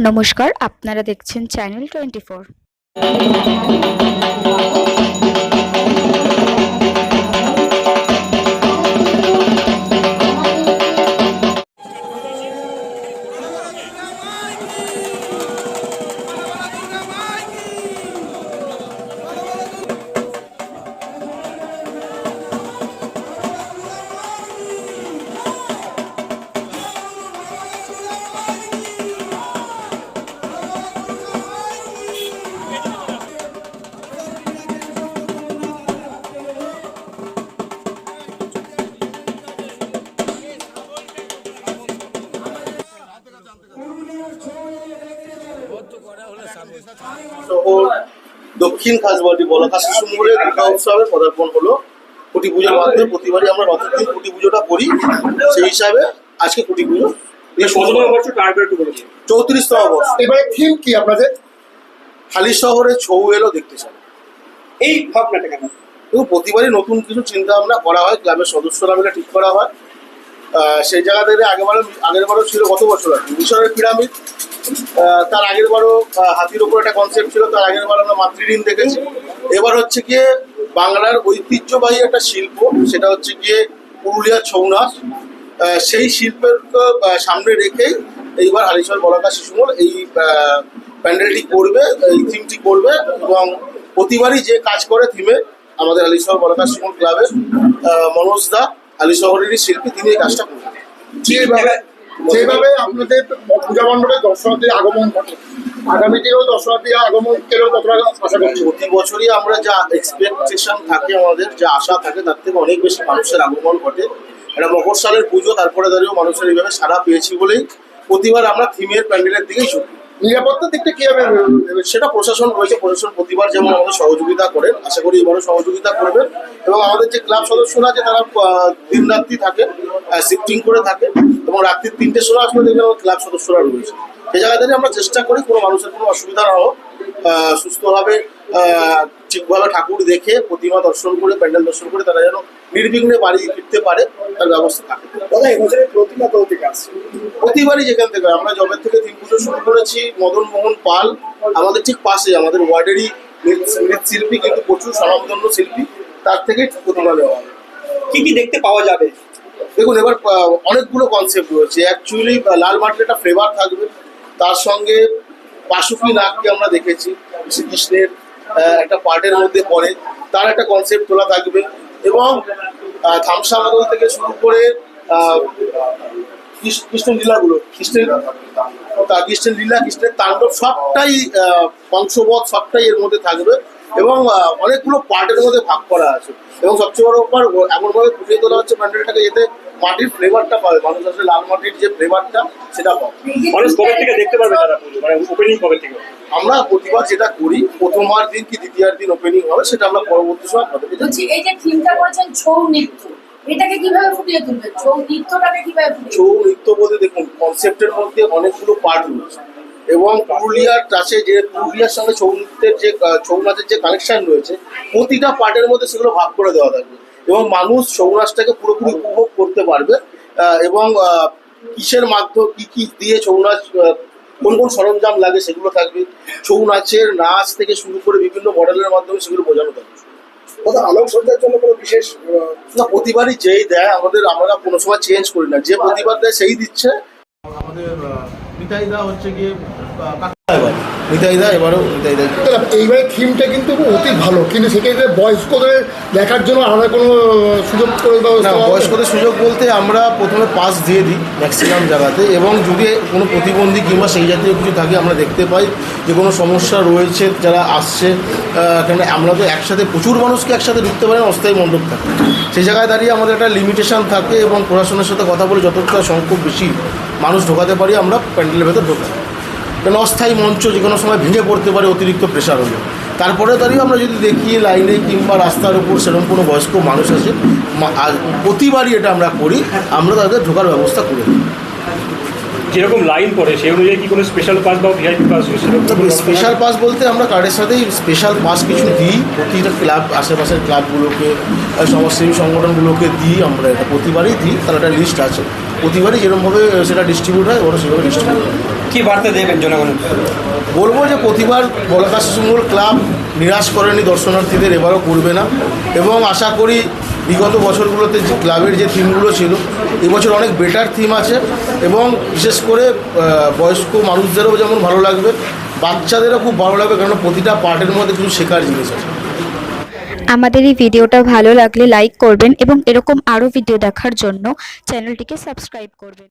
নমস্কার, আপনারা দেখছেন চ্যানেল 24। শহর দক্ষিণ খাসবাড়ি বলাকা শিশু মোড়ে দুর্গা উৎসবের পদার্পণ হলো। কুটি পুজোর মাধ্যমে প্রতিবারই আমরা রথের দিন কুটি পুজোটা করি, সেই হিসাবে আজকে কুটি পুজো 34তম বর্ষ। এবারে থিম কি আপনাদের? হালি শহরে ছৌ এলো দেখতে চাই। এই ভাবনাটা কেন? এবং প্রতিবারই নতুন কিছু চিন্তা ভাবনা করা হয়, ক্লাবের সদস্যরা মিলে ঠিক করা হয়। সেই জায়গা থেকে আগেরবারও ছিল গত বছর আর কি মিশরের পিরামিড, তার আগেরবারও হাতির ওপর একটা কনসেপ্ট ছিল, তার আগেরবার আমরা মাতৃঋণ দেখেছি। এবার হচ্ছে গিয়ে বাংলার ঐতিহ্যবাহী একটা শিল্প, সেটা হচ্ছে গিয়ে পুরুলিয়ার ছৌ নাচ। সেই শিল্পের সামনে রেখেই এইবার হালিশহর বলাকা শিশু মোড় এই প্যান্ডেলটি করবে, এই থিমটি করবে। এবং প্রতিবারই যে কাজ করে থিমে আমাদের হালিশহর বলাকা শিশু মোড় ক্লাবের মনোজ দা, হালিশহরেরই শিল্পী, তিনি এই কাজটা করবেন। যেভাবে আপনাদের পূজা মণ্ডপে দর্শনার্থীর আগমন ঘটে, আগামী দিনেও দর্শনার্থীর আগমন কেন কতটা আশা করছি? প্রতি বছরই আমরা যা এক্সপেকটেশন থাকে, আমাদের যা আশা থাকে, তার থেকে অনেক বেশি মানুষের আগমন ঘটে। এটা মকর সালের পুজো, তারপরে দাঁড়িয়েও মানুষের এইভাবে সাড়া পেয়েছি বলেই প্রতিবার আমরা থিমের প্যান্ডেলের দিকেই ছুটি। নিরাপত্তার দিকটা কি হবে? সেটা প্রশাসন রয়েছে, প্রশাসন প্রতিবার যেমন আমাদের সহযোগিতা করেন, আশা করি এবারও সহযোগিতা করবেন। এবং আমাদের যে ক্লাব সদস্যরা আছে তারা দিন রাত্রি থাকে, শিফটিং করে থাকে, এবং রাত্রি 3টের সময় আসলে দেখবেন আমার ক্লাব সদস্যরা রয়েছে। সেই জায়গা থেকে আমরা চেষ্টা করি কোনো মানুষের কোনো অসুবিধা না হোক, সুস্থভাবে ঠিকভাবে ঠাকুর দেখে প্রতিমা দর্শন করে, প্যান্ডেল দর্শন করে তারা যেন নির্বিঘ্নে বাড়ি ফিরতে পারে, তার ব্যবস্থা থাকে। দাদা, এবছরের প্রতিমা কোথা থেকে আসছে? প্রতিবারই যেখান থেকে আমরা জবে থেকে থিম পুজো শুরু করেছি, মদন মোহন পাল আমাদের ঠিক পাশে, আমাদের ওয়ার্ডেরই মৃৎশিল্পী, কিন্তু প্রচুর স্বনামধন্য শিল্পী, তার থেকে প্রতিমা নেওয়া হয়। কি কি দেখতে পাওয়া যাবে? দেখুন, এবার অনেকগুলো কনসেপ্ট রয়েছে। অ্যাকচুয়ালি লাল মাটির একটা ফ্লেভার থাকবে, তার সঙ্গে বাসুকি নাগকে আমরা দেখেছি শ্রীকৃষ্ণের একটা পার্টের মধ্যে পড়ে, তার একটা কনসেপ্ট তোলা থাকবে। এবং থামসা মাদল থেকে শুরু করে কৃষ্ণের লীলাগুলো, কৃষ্ণের লীলা, কৃষ্ণের তাণ্ডব, সবটাই বংশবধ, সবটাই এর মধ্যে থাকবে। এবং অনেকগুলো পার্টের মধ্যে ভাগ করা আছে। এবং সবচেয়ে বড় ব্যাপার, এমনভাবে ফুটিয়ে তোলা হচ্ছে প্যান্ডেলটাকে, যাতে মাটির ফ্লেভারটা পাবে, মানুষ আসলে লাল মাটির যে ফ্লেভারটা সেটা পাবে। মানুষ কবে থেকে দেখতে পারবে তারা পুজো, মানে ওপেনিং কবে থেকে? আমরা প্রতিবার যেটা করি, প্রথমবার দিন কি দ্বিতীয় দিন ওপেনিং হবে, সেটা আমরা পরবর্তী সময় আপনাদেরকে জানাবো। এই যে থিমটা করেছেন ছৌ নৃত্য, এটাকে কিভাবে ফুটিয়ে তুলবেন? ছৌ নৃত্যটাকে কিভাবে ফুটিয়ে ছৌ নৃত্য বলতে দেখুন, কনসেপ্টের মধ্যে অনেকগুলো পার্ট রয়েছে, এবং পুরুলিয়ার কাছে যে পুরুলিয়ার সঙ্গে ছৌ নৃত্যের যে ছৌ নাচের যে কানেকশন রয়েছে, প্রতিটা পার্টের মধ্যে সেগুলো ভাগ করে দেওয়া থাকবে, এবং মানুষ ছৌ নাচটাকে পুরোপুরি উপভোগ করতে পারবে। এবং কিসের মাধ্যমে কি কি দিয়ে ছৌ নাচ, কোন কোন সরঞ্জাম লাগে সেগুলো থাকবে। ছৌ নাচের নাচ থেকে শুরু করে বিভিন্ন মডেলের মাধ্যমে সেগুলো বোঝানো থাকবে। ওটা আলোকসজ্জার জন্য কোনো বিশেষ না, প্রতিবারই যেই দেয় আমরা কোনো সময় চেঞ্জ করি না, যে প্রতিবার দেয় সেই দিচ্ছে। আমাদের নিতাইদা হচ্ছে গিয়ে নিতাইদা, এবারও নিতাইদা। এইবারে থিমটা কিন্তু অতি ভালো, কিন্তু সেক্ষেত্রে বয়স্কদের দেখার জন্য আলাদা কোনো সুযোগ করে দেওয়া? না, বয়স্কদের সুযোগ বলতে আমরা প্রথমে পাস দিয়ে দিই ম্যাক্সিমাম জায়গাতে, এবং যদি কোনো প্রতিবন্ধী কিংবা সেই জাতীয় কিছু থাকে, আমরা দেখতে পাই যে কোনো সমস্যা রয়েছে যারা আসছে, কেন আমরা তো একসাথে প্রচুর মানুষকে একসাথে ঢুকতে পারি না, অস্থায়ী মণ্ডপ থাকে, সেই জায়গায় দাঁড়িয়ে আমাদের একটা লিমিটেশন থাকে, এবং প্রশাসনের সাথে কথা বলে যতটা সংখ্যক বেশি মানুষ ঢোকাতে পারি আমরা প্যান্ডেলের ভেতর ঢোকাই। কেন অস্থায়ী মঞ্চ যে কোনো সময় ভেঙে পড়তে পারে অতিরিক্ত প্রেশার হলে। তারপরে দাঁড়িয়ে আমরা যদি দেখি লাইনে কিংবা রাস্তার উপর সেরকম কোনো বয়স্ক মানুষ আছে, প্রতিবারই এটা আমরা করি, আমরা তাদের ঢোকার ব্যবস্থা করে দিই। যেরকম লাইন পড়ে সেই অনুযায়ী কি কোনো স্পেশাল পাস বা ভিআইপি পাস? স্পেশাল পাস বলতে আমরা কার্ডের সাথেই স্পেশাল পাস কিছু দিই, প্রতিটা ক্লাব, আশেপাশের ক্লাবগুলোকে, সমাজসেবী সংগঠনগুলোকে দিই, আমরা এটা প্রতিবারই দিই, তার একটা লিস্ট আছে, প্রতিবারই যেরকমভাবে সেটা ডিস্ট্রিবিউট হয় ওরা সেভাবে ডিস্ট্রিবিউট হয়। কি বার্তা দেবেন জনগণের? বলবো যে প্রতিবার বলাকা শিশুমঙ্গল ক্লাব নিরাশ করেনি দর্শনার্থীদের, এবারও করবে না। এবং আশা করি বিগত বছরগুলোতে যে ক্লাবের যে থিমগুলো ছিল, এবছর অনেক বেটার থিম আছে এবং বিশেষ করে বয়স্ক মানুষদেরও যেমন ভালো লাগবে, বাচ্চাদেরও খুব ভালো লাগবে, কারণ প্রতিটা পার্টের মধ্যে কিছু শেখার জিনিস আছে। আমাদের এই ভিডিওটা ভালো লাগলে লাইক করবেন এবং এরকম আরও ভিডিও দেখার জন্য চ্যানেলটিকে সাবস্ক্রাইব করবেন।